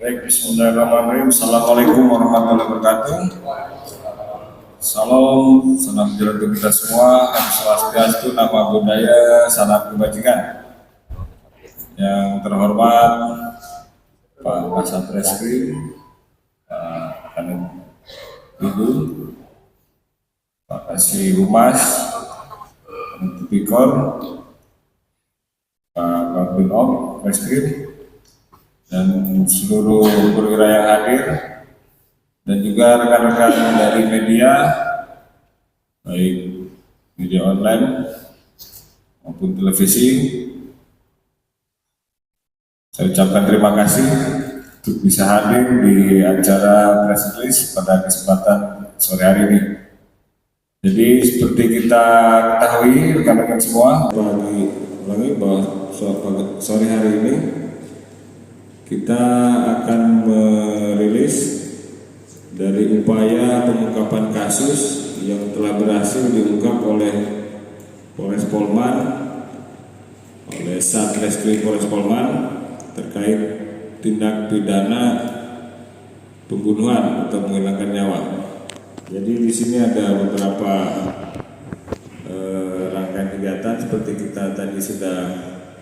Baik, bismillahirrahmanirrahim. Assalamualaikum warahmatullahi wabarakatuh. Salam, salam sejahtera untuk kita semua. Om Swastiastu, nama budaya, salam kebajikan. Yang terhormat Pak Kasat Reskrim, Pak Kanit Ibu, Pak Kasih Humas, Tipikor, Pak Babinop Reskrim, dan seluruh perwira yang hadir, dan juga rekan-rekan dari media, baik media online maupun televisi. Saya ucapkan terima kasih untuk bisa hadir di acara press release pada kesempatan sore hari ini. Jadi seperti kita ketahui rekan-rekan semua, ulangi bahwa sore hari ini kita akan merilis dari upaya pengungkapan kasus yang telah berhasil diungkap oleh Polres Polman, oleh Satreskrim Polres Polman terkait tindak pidana pembunuhan atau menghilangkan nyawa. Jadi di sini ada beberapa rangkaian kegiatan seperti kita tadi sudah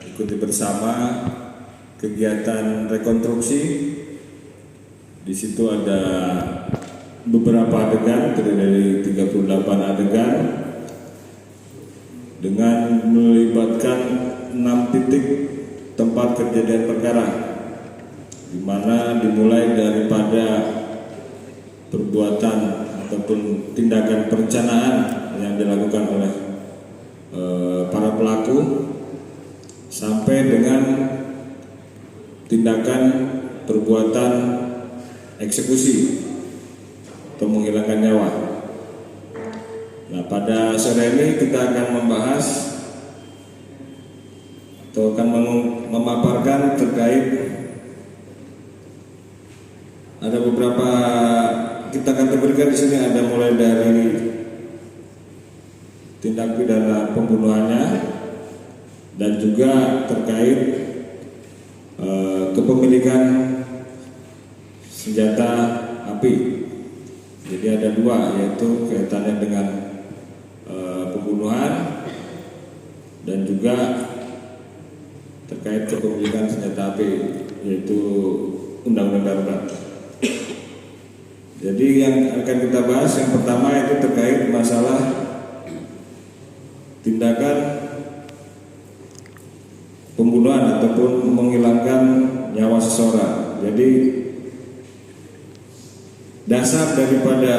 ikuti bersama. Kegiatan rekonstruksi, di situ ada beberapa adegan, terdiri dari 38 adegan dengan melibatkan 6 titik tempat kejadian perkara, di mana dimulai daripada perbuatan ataupun tindakan perencanaan yang dilakukan oleh para pelaku sampai dengan tindakan perbuatan eksekusi atau menghilangkan nyawa. Nah, pada sore ini kita akan membahas atau akan memaparkan terkait ada beberapa, kita kategorikan di sini ada mulai dari tindak pidana pembunuhannya dan juga terkait kepemilikan senjata api. Jadi ada dua, yaitu kaitannya dengan pembunuhan dan juga terkait kepemilikan senjata api, yaitu undang-undang darurat. Jadi yang akan kita bahas yang pertama itu terkait masalah tindakan pembunuhan ataupun menghilangkan nyawa seseorang. Jadi dasar daripada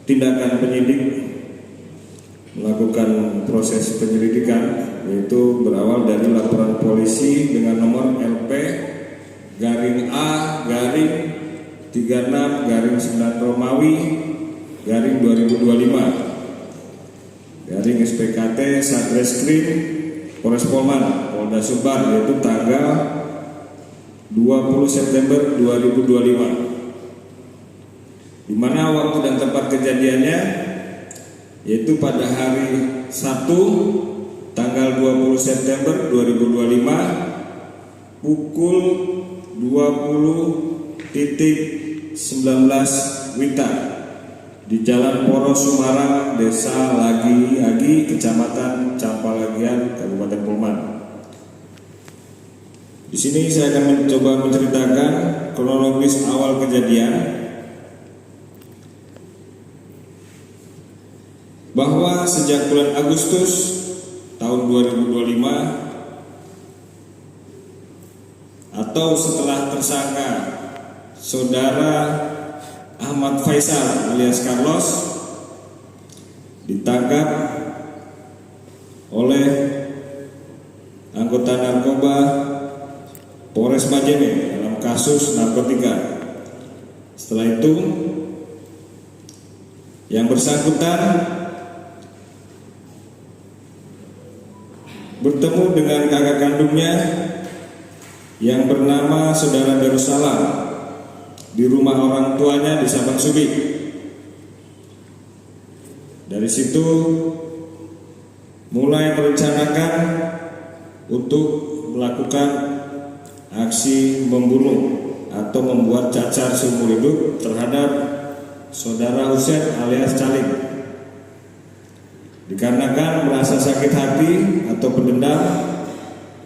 tindakan penyidik melakukan proses penyelidikan yaitu berawal dari laporan polisi dengan nomor LP garing A garing 36 garing 9 Romawi garing 2025 garing SPKT Satreskrim Polres Polman Polda Sumbar, yaitu tanggal 20 September 2025, di mana waktu dan tempat kejadiannya yaitu pada hari Sabtu tanggal 20 September 2025 pukul 20.19 WITA di Jalan Poros Sumarang, Desa Lagi Agi, Kecamatan Campalagian, Kabupaten Polman. Di sini saya akan mencoba menceritakan kronologis awal kejadian, bahwa sejak bulan Agustus tahun 2025 atau setelah tersangka Saudara Ahmad Faisal alias Carlos ditangkap oleh anggota narkoba Polres Majene dalam kasus narkotika. Setelah itu yang bersangkutan bertemu dengan kakak kandungnya yang bernama Saudara Darussalam di rumah orang tuanya di Sabang Subi. Dari situ mulai merencanakan untuk melakukan aksi membunuh atau membuat cacar seumur hidup terhadap saudara Husein alias Caling, dikarenakan merasa sakit hati atau berdendam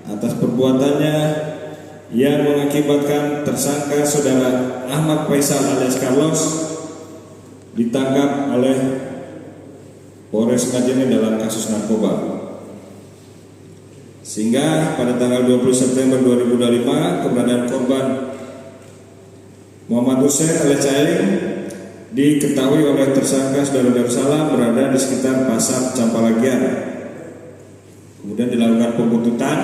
atas perbuatannya yang mengakibatkan tersangka saudara Ahmad Faisal alias Carlos ditangkap oleh Polres Majene dalam kasus narkoba. Sehingga pada tanggal 20 September 2025 keberadaan korban Muhammad Husein alias Caling diketahui oleh tersangka saudara Darussalam berada di sekitar Pasar Campalagian. Kemudian dilakukan pembuntutan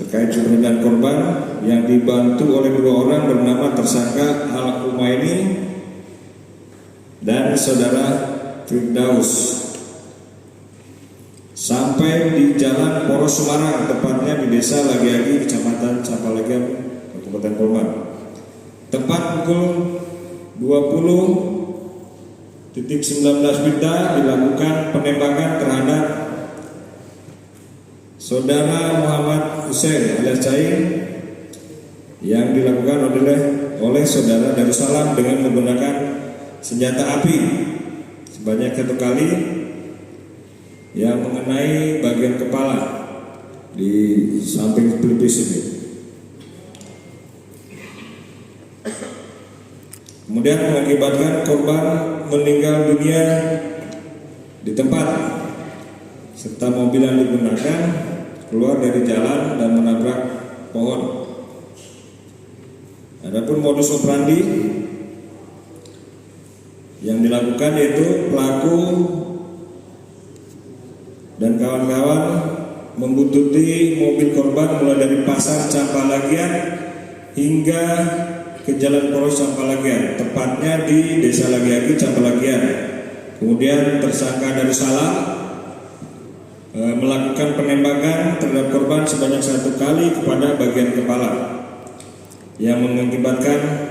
terkait keberadaan korban yang dibantu oleh dua orang bernama tersangka Al-Umaini dan saudara Firdaus sampai di Jalan Poros Semarang, tepatnya di Desa Lagiagi, Kecamatan Campalagian, Kabupaten Kolman. Tepat pukul 20.19 WITA dilakukan penembakan terhadap saudara Muhammad Husein alias Caing yang dilakukan oleh saudara Darussalam dengan menggunakan senjata api sebanyak 1 kali yang mengenai bagian kepala di samping pelipis ini. Kemudian mengakibatkan korban meninggal dunia di tempat, serta mobil yang digunakan keluar dari jalan dan menabrak pohon. Adapun modus operandi yang dilakukan yaitu pelaku dan kawan-kawan membuntuti mobil korban mulai dari Pasar Campalagian hingga ke Jalan Poros Campalagian, tepatnya di Desa Lagiagi, Campalagian. Kemudian tersangka Darussalam melakukan penembakan terhadap korban sebanyak 1 kali kepada bagian kepala yang mengakibatkan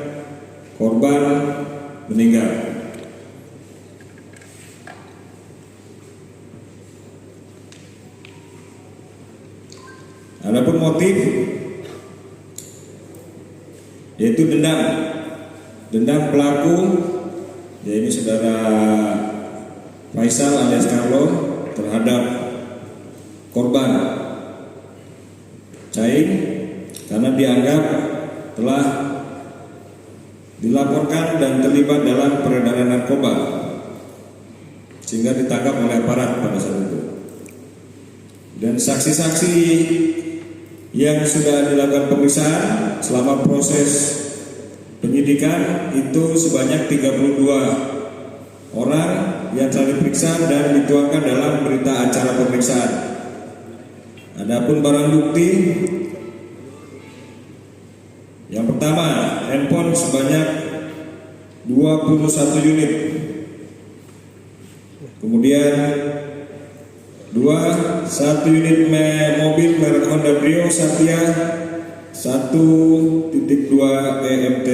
korban meninggal. Adapun motif yaitu dendam pelaku, yaitu saudara Faisal alias Carlo terhadap korban Caing karena dianggap telah dilaporkan dan terlibat dalam peredaran narkoba sehingga ditangkap oleh aparat pada saat itu. Dan saksi-saksi yang sudah dilakukan pemeriksaan selama proses penyidikan itu sebanyak 32 orang yang telah diperiksa dan dituangkan dalam berita acara pemeriksaan. Adapun barang bukti yang pertama, handphone sebanyak 21 unit. Kemudian 1 unit mobil merek Honda Brio Satya 1.2 EMT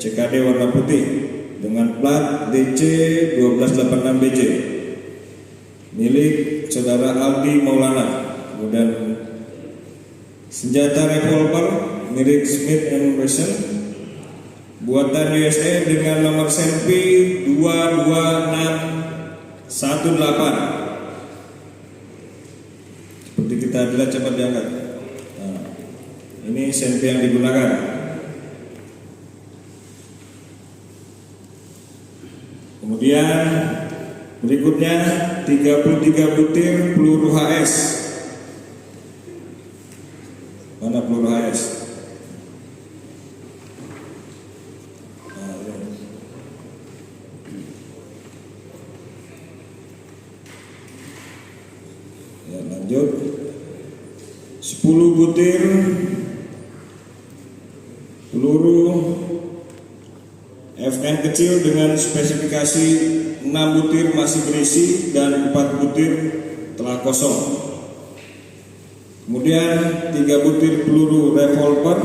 CKD warna putih dengan plat DC 1286 BJ milik saudara Aldi Maulana. Kemudian senjata revolver milik Smith & Wesson buatan USA dengan nomor serpi 22618. Seperti kita lihat, cepat diangkat. Nah, ini senpi yang digunakan. Kemudian berikutnya 33 butir peluru HS. Mana peluru HS? Nah, ya, lanjut. 10 butir peluru FN kecil dengan spesifikasi 6 butir masih berisi dan 4 butir telah kosong. Kemudian 3 butir peluru revolver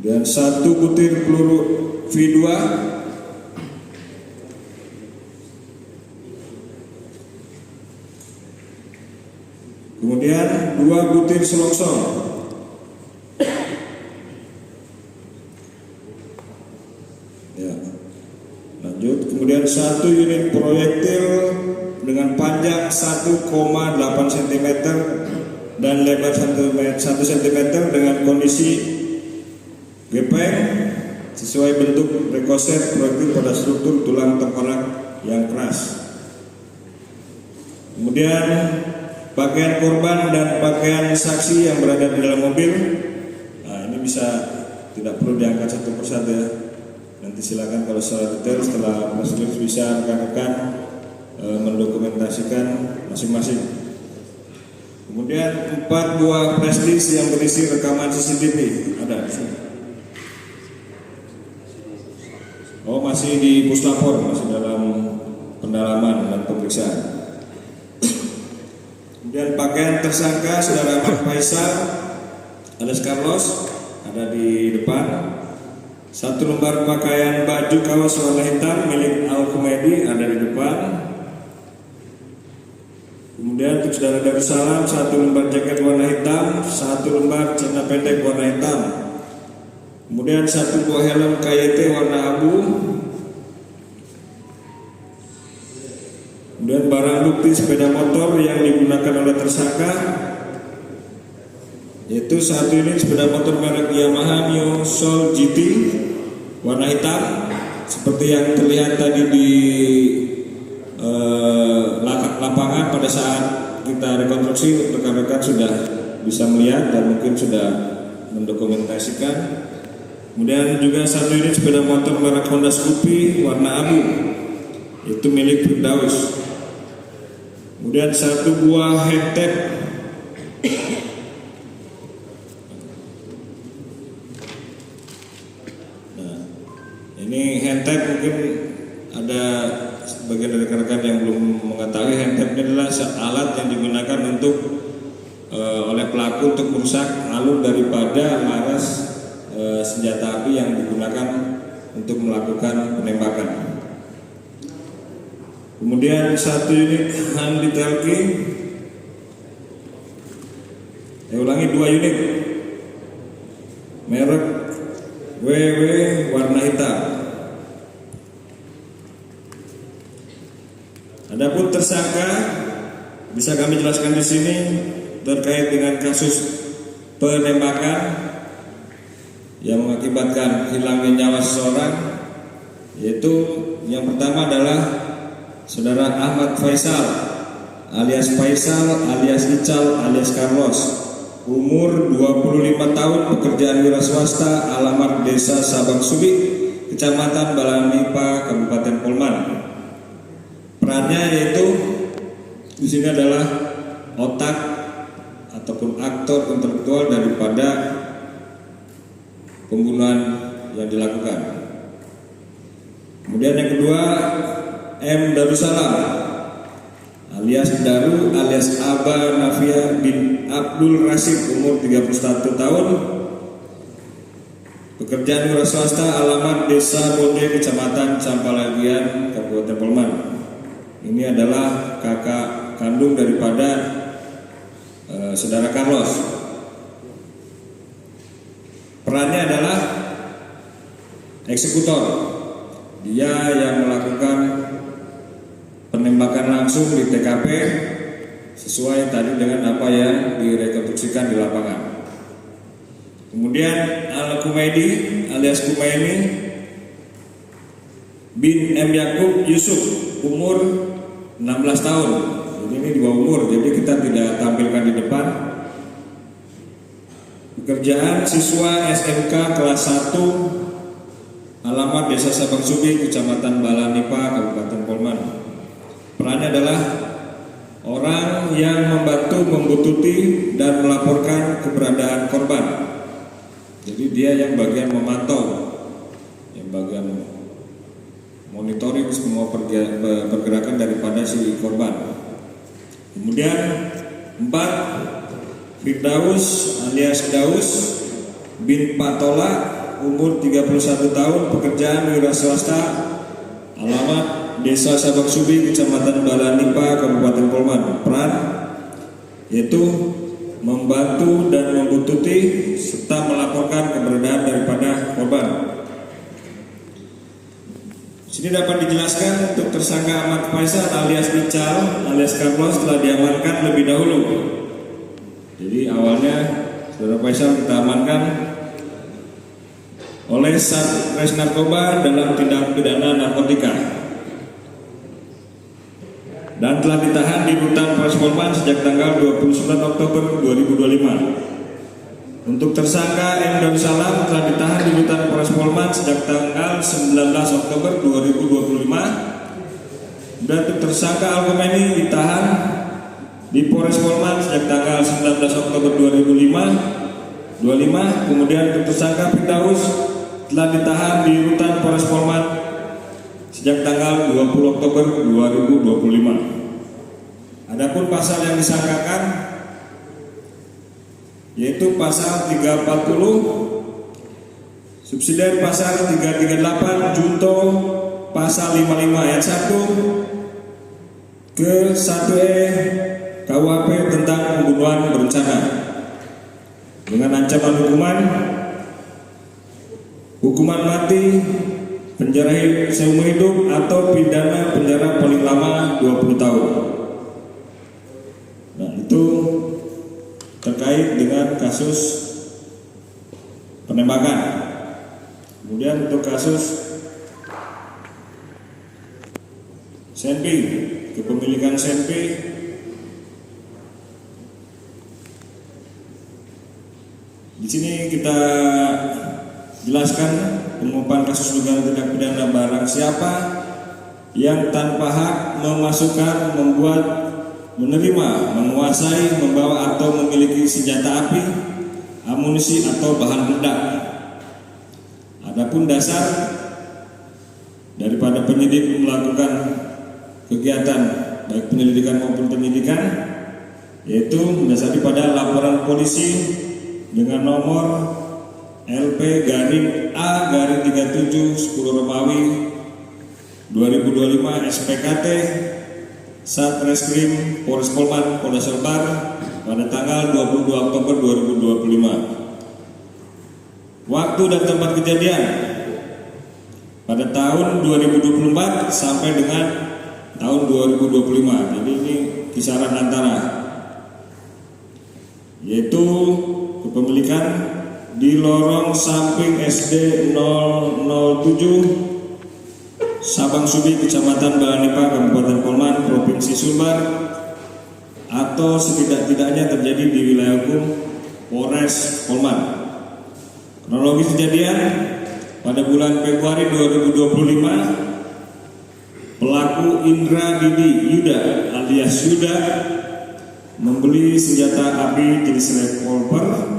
dan 1 butir peluru V2 Kemudian 2 butir selongsong. Ya. Lanjut, kemudian 1 unit proyektil dengan panjang 1,8 cm dan lebar 1 cm dengan kondisi gepeng sesuai bentuk rekoset proyektil pada struktur tulang tengkorak yang keras. Kemudian pakaian korban dan pakaian saksi yang berada di dalam mobil. Nah, ini bisa tidak perlu diangkat satu persatu ya. Nanti silakan kalau secara detail setelah prosedur bisa rekan-rekan mendokumentasikan masing-masing. Kemudian 4 buah flash disk yang berisi rekaman CCTV ada di sini. Oh, masih di puslapor, masih dalam pendalaman dan pemeriksaan. Kemudian pakaian tersangka saudara Ahmad Faisal alias Carlos ada di depan. 1 lembar pakaian baju kaos warna hitam milik Al-Kumedi ada di depan. Kemudian untuk saudara Darussalam 1 lembar jaket warna hitam, 1 lembar celana pendek warna hitam. Kemudian 1 buah helm KYT warna abu. Kemudian barang bukti sepeda motor yang digunakan oleh tersangka, yaitu 1 unit sepeda motor merek Yamaha Mio Soul GT warna hitam seperti yang terlihat tadi di lapangan pada saat kita rekonstruksi. Rekan-rekan sudah bisa melihat dan mungkin sudah mendokumentasikan. Kemudian juga 1 unit sepeda motor merek Honda Scoopy warna abu, itu milik Firdaus. Kemudian 1 buah hand tape. Nah, ini hand tape mungkin ada sebagian dari rekan-rekan yang belum mengetahui. Hand tape ini adalah alat yang digunakan untuk oleh pelaku untuk merusak alur daripada laras senjata api yang digunakan untuk melakukan penembakan. Kemudian 1 unit hand detail key. Ulangi, 2 unit merek WW warna hitam. Adapun tersangka bisa kami jelaskan di sini terkait dengan kasus penembakan yang mengakibatkan hilangnya nyawa seseorang, yaitu yang pertama adalah saudara Ahmad Faisal alias Ical alias Carlos, umur 25 tahun, pekerjaan wira swasta, alamat Desa Sabang Subi, Kecamatan Balanipa, Kabupaten Polman. Perannya yaitu di sini adalah otak ataupun aktor intelektual daripada pembunuhan yang dilakukan. Kemudian yang kedua, M. Darussalam alias Daru alias Aba Nafia bin Abdul Rasid, umur 31 tahun, pekerjaan wira swasta, alamat Desa Bonde, Kecamatan Campalagian, Kabupaten Polman. Ini adalah kakak kandung daripada saudara Carlos. Perannya adalah eksekutor. Dia yang melakukan penembakan langsung di TKP sesuai tadi dengan apa yang direkonstruksikan di lapangan. Kemudian Al-Kumedi alias Kumaini bin M. Yakub Yusuf, umur 16 tahun. Jadi ini di bawah umur, jadi kita tidak tampilkan di depan. Pekerjaan siswa SMK kelas 1, alamat Desa Sabang Subi, Kecamatan Balanipa, Kabupaten Polman. Perannya adalah orang yang membantu membuntuti dan melaporkan keberadaan korban. Jadi dia yang bagian memantau, yang bagian monitoring semua pergerakan daripada si korban. Kemudian 4, Firdaus alias Daus bin Patola, umur 31 tahun, pekerjaan wira swasta, alamat Desa Sabang Subi, Kecamatan Balanipa, Kabupaten Polman. Peran yaitu membantu dan membuntuti serta melaporkan keberadaan daripada korban. Sini dapat dijelaskan untuk tersangka Ahmad Faisal alias Ical alias Carlos telah diamankan lebih dahulu. Jadi awalnya saudara Faisal kita amankan oleh Satres Narkoba dalam tindak pidana narkotika dan telah ditahan di rutan Polres Polman sejak tanggal 29 Oktober 2025. Untuk tersangka M. Darussalam telah ditahan di rutan Polres Polman sejak tanggal 19 Oktober 2025 dan untuk tersangka Al-Khomeini ditahan di Polres Polman sejak tanggal 19 Oktober 2025. Kemudian untuk tersangka Firdaus telah ditahan di rutan Polres Polman sejak tanggal 20 Oktober 2025. Adapun pasal yang disangkakan yaitu pasal 340 subsidiar pasal 338 junto pasal 55 ayat 1 ke 1E KUHP tentang pembunuhan berencana dengan ancaman hukuman mati, penjara seumur hidup atau pidana penjara paling lama 20 tahun. Nah, itu terkait dengan kasus penembakan. Kemudian untuk kasus Senpi, kepemilikan Senpi di sini kita jelaskan pengungkapan kasus dugaan tindak pidana barang siapa yang tanpa hak memasukkan, membuat, menerima, menguasai, membawa atau memiliki senjata api, amunisi atau bahan peledak. Adapun dasar daripada penyidik melakukan kegiatan baik penyelidikan maupun penyidikan yaitu mendasari pada laporan polisi dengan nomor LP-A-37 10 Romawi 2025 SPKT Satreskrim Polres Polman Polda Sulbar pada tanggal 22 Oktober 2025. Waktu dan tempat kejadian pada tahun 2024 sampai dengan tahun 2025. Jadi ini kisaran antara, yaitu kepemilikan di lorong samping SD 007 Sabang Subi, Kecamatan Balanepa, Kabupaten Polman, Provinsi Sulbar, atau setidak-tidaknya terjadi di wilayah hukum Polres Polman. Kronologis kejadian pada bulan Februari 2025, pelaku Indra Didi Yuda alias Yuda membeli senjata api jenis revolver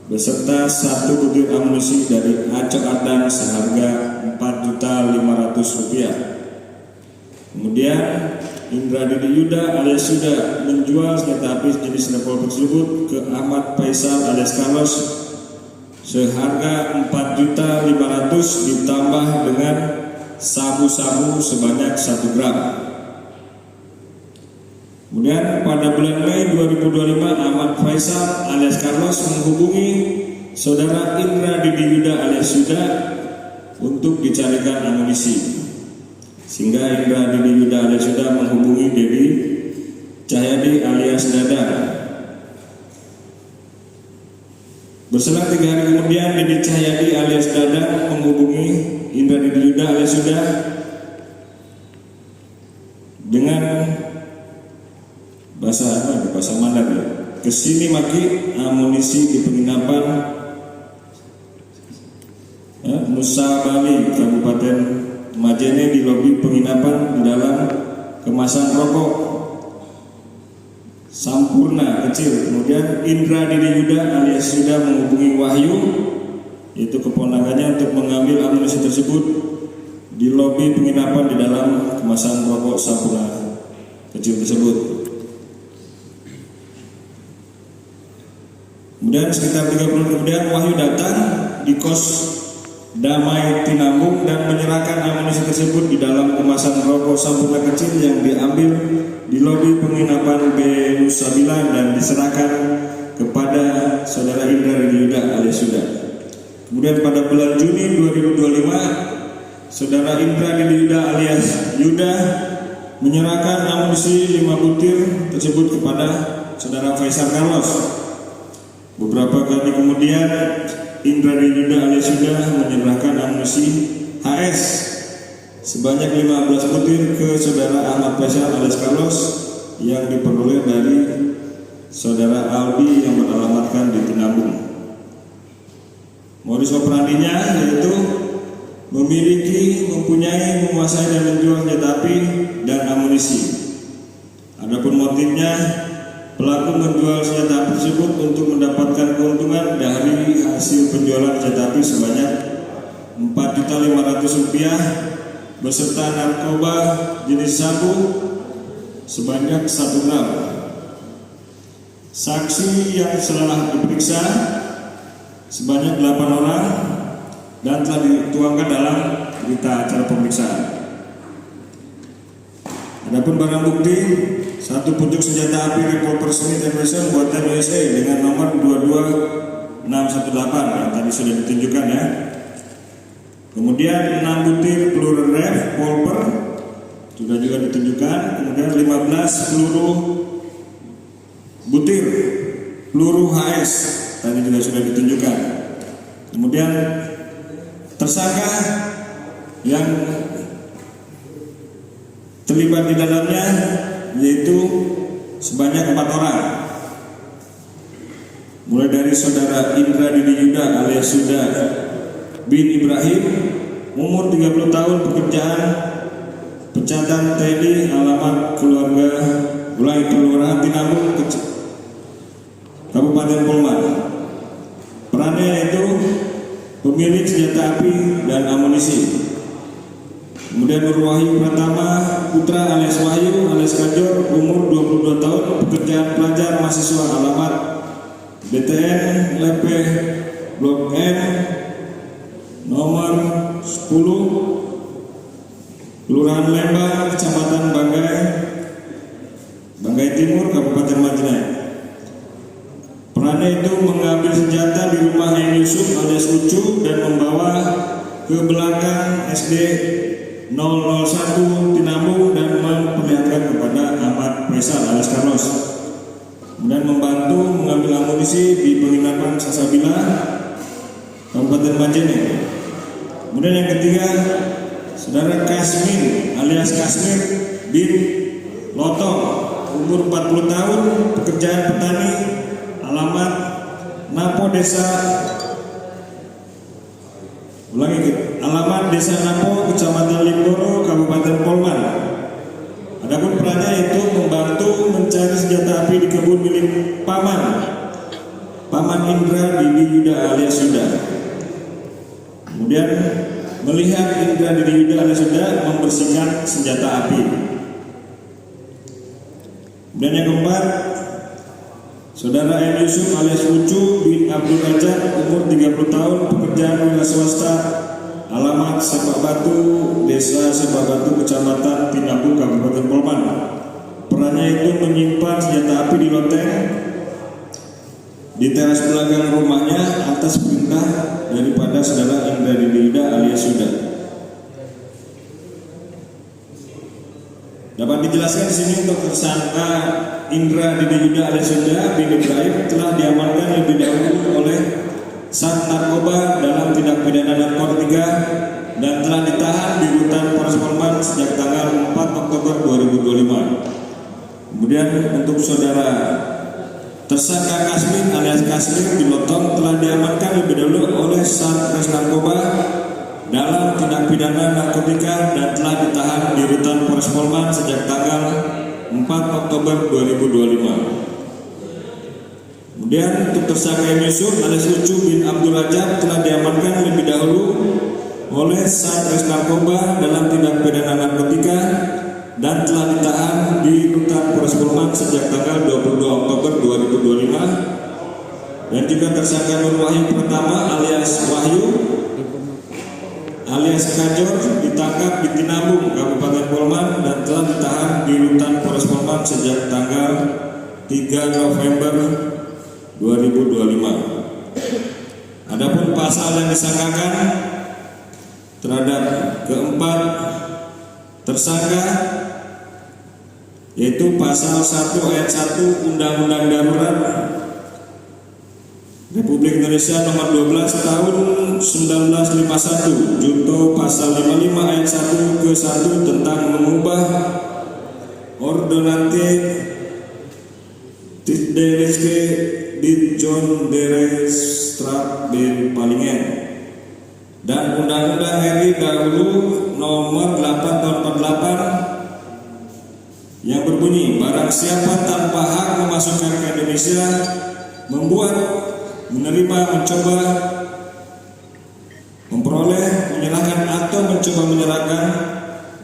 beserta 1 butir amunisi dari Acok Ardan seharga Rp4.500.000. Kemudian Indra Didi Yuda alias Yuda menjual senjata api jenis revolver tersebut ke Ahmad Faisal alias Carlos seharga Rp4.500.000 ditambah dengan sabu-sabu sebanyak 1 gram. Kemudian pada bulan Mei 2025 Ahmad Faisal alias Carlos menghubungi saudara Indra Didi Yuda alias Yuda untuk dicarikan amunisi, sehingga Indra Didi Yuda alias Yuda menghubungi Dedi Cahyadi alias Dada. Berselang 3 hari kemudian Dedi Cahyadi alias Dada menghubungi Indra Didi Yuda alias Yuda dengan bahasa Mandar ya. Kesini maki amunisi di penginapan Nusa Bali, Kabupaten Majene, di lobi penginapan di dalam kemasan rokok Sampurna kecil. Kemudian Indra Didi Yuda alias Yuda menghubungi Wahyu, yaitu keponakannya, untuk mengambil amunisi tersebut di lobi penginapan di dalam kemasan rokok Sampurna kecil tersebut. Kemudian sekitar 3 bulan kemudian Wahyu datang di kos Damai Tinambung dan menyerahkan amunisi tersebut di dalam kemasan rokok sampurna kecil yang diambil di lobi penginapan B Nusabila dan diserahkan kepada saudara Indra Ridhi Yuda alias Yuda. Kemudian pada bulan Juni 2025, saudara Indra Ridhi Yuda alias Yuda menyerahkan amunisi 5 butir tersebut kepada saudara Faisal Carlos. Beberapa kali kemudian Indra Ridhi Yuda alias Yuda menyerahkan amunisi HS sebanyak 15 butir ke saudara Ahmad Faisal alias Carlos yang diperoleh dari saudara Aldi yang beralamatkan di Tinambung. Modus operandinya yaitu memiliki, mempunyai, menguasai dan menjual senjata api dan amunisi. Adapun motifnya, pelaku menjual senjata api tersebut untuk mendapatkan keuntungan dari hasil penjualan senjata api sebanyak Rp4.500.000 beserta narkoba jenis sabu sebanyak 1 gram. Saksi yang telah diperiksa sebanyak 8 orang dan telah dituangkan dalam berita acara pemeriksaan. Adapun barang bukti, 1 pucuk senjata api revolver Smith & Wesson buatan USA dengan nomor 22618 yang tadi sudah ditunjukkan ya. Kemudian 6 butir peluru revolver juga ditunjukkan. Kemudian 15 butir peluru HS tadi juga sudah ditunjukkan. Kemudian tersangka yang terlibat di dalamnya yaitu sebanyak 4 orang, mulai dari saudara Indra Ridhi Yuda alias Yuda bin Ibrahim, umur 30 tahun, pekerjaan pencatatan TNI, alamat keluarga mulai Kelurahan Tinambung, Kabupaten Polman. Perannya yaitu pemilik senjata api dan amunisi. Kemudian Nur Wahyu Pratama Putra alias Wahyu alias Kajor, umur 22 tahun, pekerjaan pelajar mahasiswa, alamat BTN LP Blok M nomor 10 Kelurahan Lembang, Kecamatan Banggai Timur, Kabupaten Majene. Perannya itu mengambil senjata di rumah Hen Yusuf alias Ucu dan membawa ke belakang SD 001 Tinambung dan memperlihatkan kepada Ahmad Faisal alias Carlos. Kemudian membantu mengambil amunisi di penginapan Sasabila, Kabupaten Majene. Kemudian yang ketiga, saudara Kasmin alias Kasmir bin Lotong, umur 40 tahun, pekerjaan petani, alamat Napo Desa Napo, Kecamatan Limboro, Kabupaten Polman. Adapun perannya itu membantu mencari senjata api di kebun milik Paman Indra Ridhi Yuda alias Yuda. Kemudian melihat Indra Ridhi Yuda alias Yuda membersihkan senjata api. Dan yang keempat, saudara M. Yusuf alias Ucu bin Abdul Rajab, umur 30 tahun, pekerjaan wira swasta, alamat Sepak Batu, Desa Sepak Batu, Kecamatan Tinambung, Kabupaten Polman. Perannya itu menyimpan senjata api di loteng di teras belakang rumahnya atas perintah daripada saudara Indra Ridhi Yuda alias Yuda. Dapat dijelaskan di sini untuk tersangka Indra Ridhi Yuda alias Yuda bin Ibrahim telah diamankan lebih dahulu oleh Sat Narkoba dalam tindak pidana narkotika dan telah ditahan di rutan Polres Polman sejak tanggal 4 Oktober 2025. Kemudian untuk saudara tersangka Kasmin alias Kasmir bin Lotong telah diamankan lebih dahulu oleh Satres Narkoba dalam tindak pidana narkotika dan telah ditahan di rutan Polres Polman sejak tanggal 4 Oktober 2025. Kemudian untuk tersangka M. Yusuf alias Ucu bin Abdul Rajab telah diamankan lebih dahulu oleh Satres Narkoba dalam tindak pidana narkotika dan telah ditahan di rutan Polres Polman sejak tanggal 22 Oktober 2025. Dan juga tersangka Nur Wahyu Pratama alias Wahyu alias Kajor ditangkap di Tinambung, Kabupaten Polman dan telah ditahan di rutan Polres Polman sejak tanggal 3 November 2025. Adapun pasal yang disangkakan terhadap keempat tersangka yaitu pasal 1 ayat 1 Undang-Undang Darurat Republik Indonesia nomor 12 tahun 1951 junto pasal 55 ayat 1 ke 1 tentang mengubah Ordonance Tiddereske di John Dere Strat Ben Palingen dan Undang-Undang RI dahulu nomor 8 tahun 48 yang berbunyi barang siapa tanpa hak memasukkan ke Indonesia, membuat, menerima, mencoba, memperoleh, menyerahkan atau mencoba menyerahkan,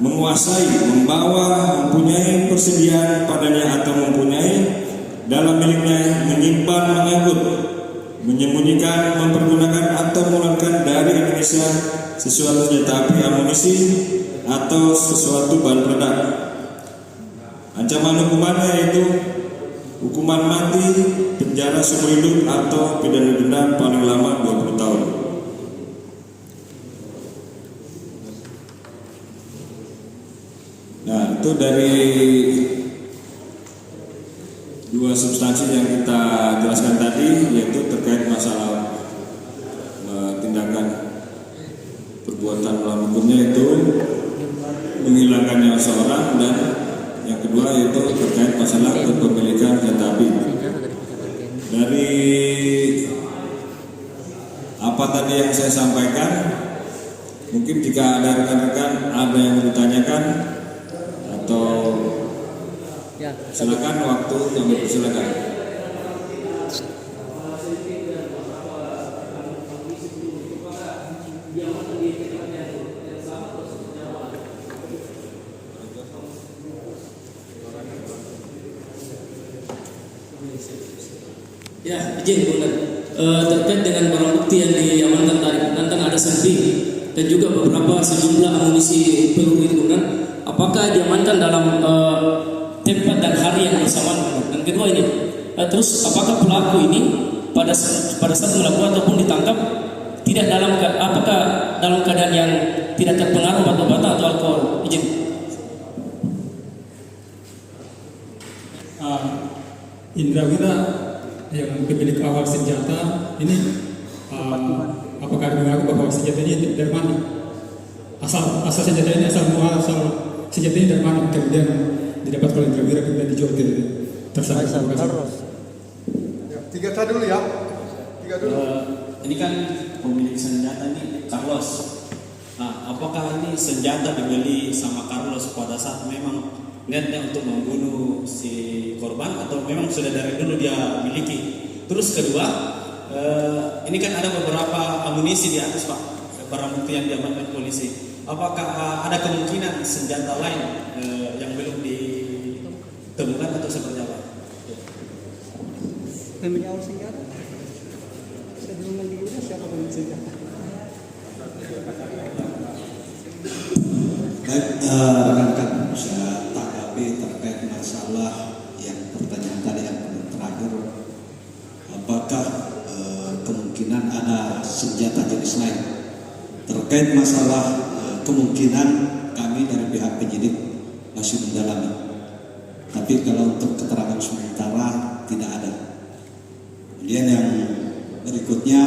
menguasai, membawa, mempunyai persediaan padanya atau mempunyai dalam miliknya, menyimpan, mengangkut, menyembunyikan, mempergunakan atau mengeluarkan dari Indonesia sesuatu senjata api, amunisi atau sesuatu bahan peledak. Ancaman hukumannya yaitu hukuman mati, penjara seumur hidup atau pidana denda paling lama 20 tahun. Nah, itu dari dua substansi yang kita jelaskan tadi, yaitu terkait masalah tindakan perbuatan melawan hukumnya itu menghilangkan nyawa seorang, dan yang kedua yaitu terkait masalah kepemilikan senjata api. Dari apa tadi yang saya sampaikan, mungkin jika ada rekan-rekan ada yang ditanyakan atau silakan, waktu kami persilakan. Ya, izin boleh. Terkait dengan barang bukti yang diamankan tadi, tentang ada senpi dan juga beberapa sejumlah amunisi peluru itu, kan? Apakah diamankan dalam tempat dan hari yang bersamaan? Dan kedua ini, terus apakah pelaku ini pada saat melakukan ataupun ditangkap tidak apakah dalam keadaan yang tidak terpengaruh obat-obatan atau alkohol? Izin. Indra Wira yang pemilik awal senjata ini, apakah mengaku bahwa senjata ini dari mana? Asal senjata ini asal senjata ini dari mana? Kemudian didapat oleh Indra Wira kemudian dijual ke tersangka. Tiga dulu ya. Ini kan pemilik senjata ini Carlos. Nah, apakah ini senjata dibeli sama Carlos pada saat memang niatnya untuk membunuh si korban atau memang sudah dari dulu dia miliki? Terus kedua, ini kan ada beberapa amunisi di atas, Pak, barang bukti yang diamankan polisi. Apakah ada kemungkinan senjata lain yang belum ditemukan atau seperti apa? Pemilik awal senjata sebelum mendidik siapa pemilik senjata? Baik, rekan-rekan, saya tanggapi terkait masalah yang pertanyaan tadi yang terakhir, apakah kemungkinan ada senjata jenis lain? Terkait masalah kemungkinan, kami dari pihak penyidik masih mendalami, tapi kalau untuk keterangan sementara tidak ada. Kemudian yang berikutnya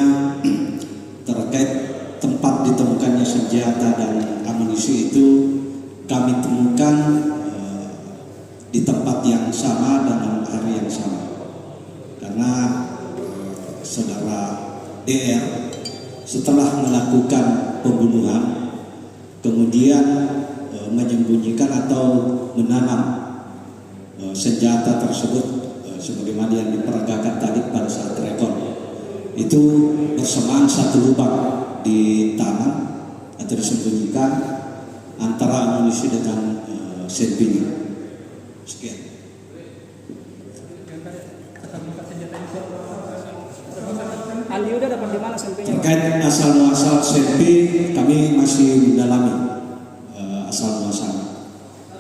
terkait tempat ditemukannya senjata dan amunisi itu kami temukan di tempat yang sama dan hari yang sama, karena saudara DR setelah melakukan pembunuhan kemudian menyembunyikan atau menanam senjata tersebut sebagaimana yang diperagakan tadi pada saat rekor itu bersamaan satu lubang di tangan atau disembunyikan antara amunisi dengan senpinya. Sekian. Firman Yuda dapat di mana sampainya, Pak? Terkait asal muasal senpi kami masih mendalami asal muasal.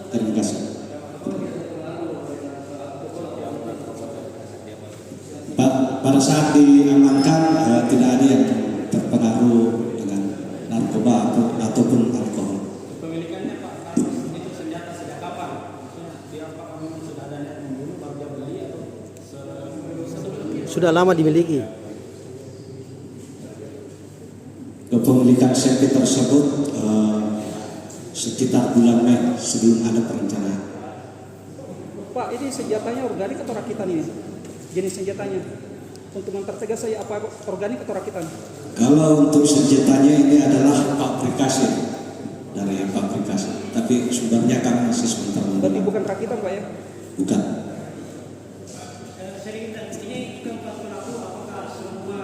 Terima kasih. Pada saat diamankan tidak ada yang terpengaruh dengan narkoba ataupun alkohol. Pemilikannya Pak, itu senjata sejak kapan? Dia apakah memang sudah ada niat membunuh baru dia beli atau sebelumnya? Sudah lama dimiliki. Kepemilikan senpi tersebut sekitar bulan Mei sebelum ada perencanaan. Pak, ini senjatanya organik atau rakitan ini? Jenis senjatanya? Untuk mempertegas saya, apa organik atau rakitan? Kalau untuk senjatanya ini adalah pabrikasi dari pabrikasi, tapi sumbernya kami masih sebentar Berarti mendalami. bukan rakitan, Pak ya? Bukan. Sering ini keempat pelaku apakah semua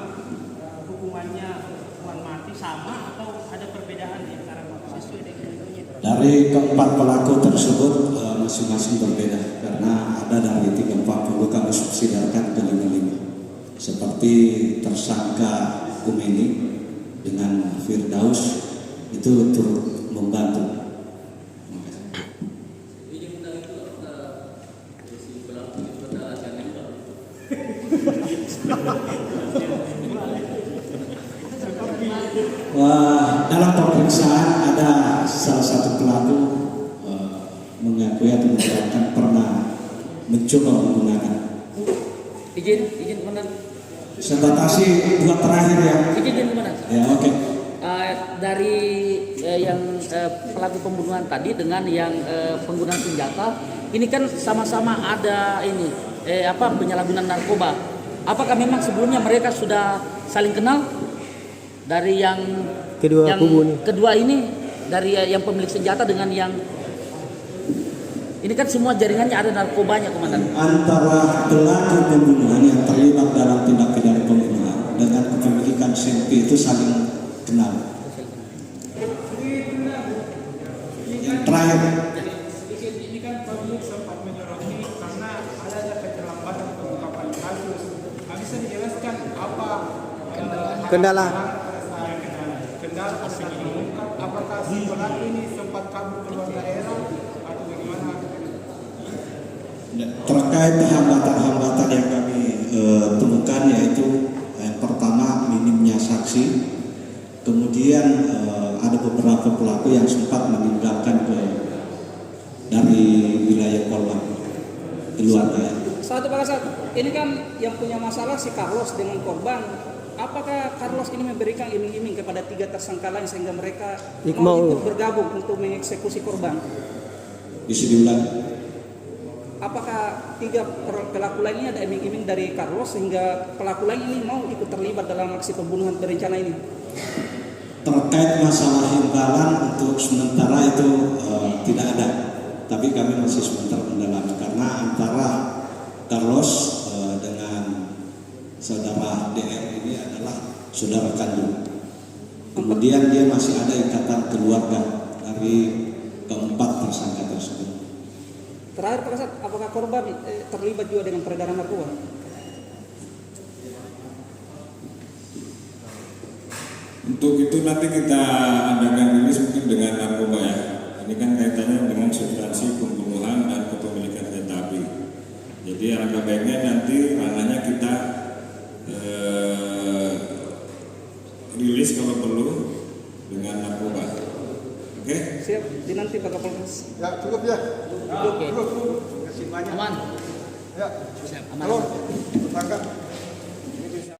hukumannya hukuman mati sama atau ada perbedaan di antara sesuai dengan ilmunya? Dari keempat pelaku tersebut masing-masing berbeda karena ada dari 30 kami subsidiarkan ke 55. Seperti tersangka Kumeni dengan Firdaus itu turut membantu. Wah, dalam pemeriksaan ada salah satu pelaku mengakui atau mengatakan pernah mencoba menggunakan. Izin komandan. Saya batasi buat terakhir ya. Izin komandan. Ya oke. Dari yang pelaku pembunuhan tadi dengan yang penggunaan senjata, ini kan sama-sama ada ini penyalahgunaan narkoba. Apakah memang sebelumnya mereka sudah saling kenal dari yang kedua ini dari yang pemilik senjata dengan yang ini kan semua jaringannya ada narkobanya, komandan. Antara pelaku pembunuhan yang terlibat dalam tindak pidana pembunuhan dengan kepemilikan senpi itu saling kenal. Yang terakhir, Ini kan publik sempat menyoroti karena adanya keterlambatan pengungkapan kasus. Bisa dijelaskan apa Kendala. kendala pada mengungkap? Apakah si pelaku ini sempat kabur keluar daerah atau bagaimana? terkait hambatan-hambatan yang kami temukan yaitu yang pertama minimnya saksi, kemudian ada beberapa pelaku yang sempat meninggalkan dari wilayah korban keluarga. Satu Pak Kasat, ini kan yang punya masalah si Carlos dengan korban. Apakah Carlos ini memberikan iming-iming kepada 3 tersangka lain sehingga mereka mau ikut bergabung untuk mengeksekusi korban? Bisa diulang. Apakah 3 pelaku lain ini ada iming-iming dari Carlos sehingga pelaku lain ini mau ikut terlibat dalam aksi pembunuhan berencana ini? Terkait masalah imbalan untuk sementara itu tidak ada, tapi kami masih sebentar mendalami karena antara Carlos dengan saudara DR ini adalah saudara kandung. Kemudian dia masih ada ikatan keluarga dari keempat tersangka tersebut. Terakhir Pak Kasat, apakah korban terlibat juga dengan peredaran narkoba? Untuk itu nanti kita adakan rilis mungkin dengan narkoba ya. Ini kan kaitannya dengan substansi pembunuhan dan kepemilikan senjata api. Jadi alangkah baiknya nanti ranahnya kita rilis kalau perlu dengan narkoba. Oke? Siap, dinanti Pak Kapolres. Ya, cukup ya. Oke. Cukup. Terima kasih banyak. Aman. Ya. Aman. Halo, tetangga.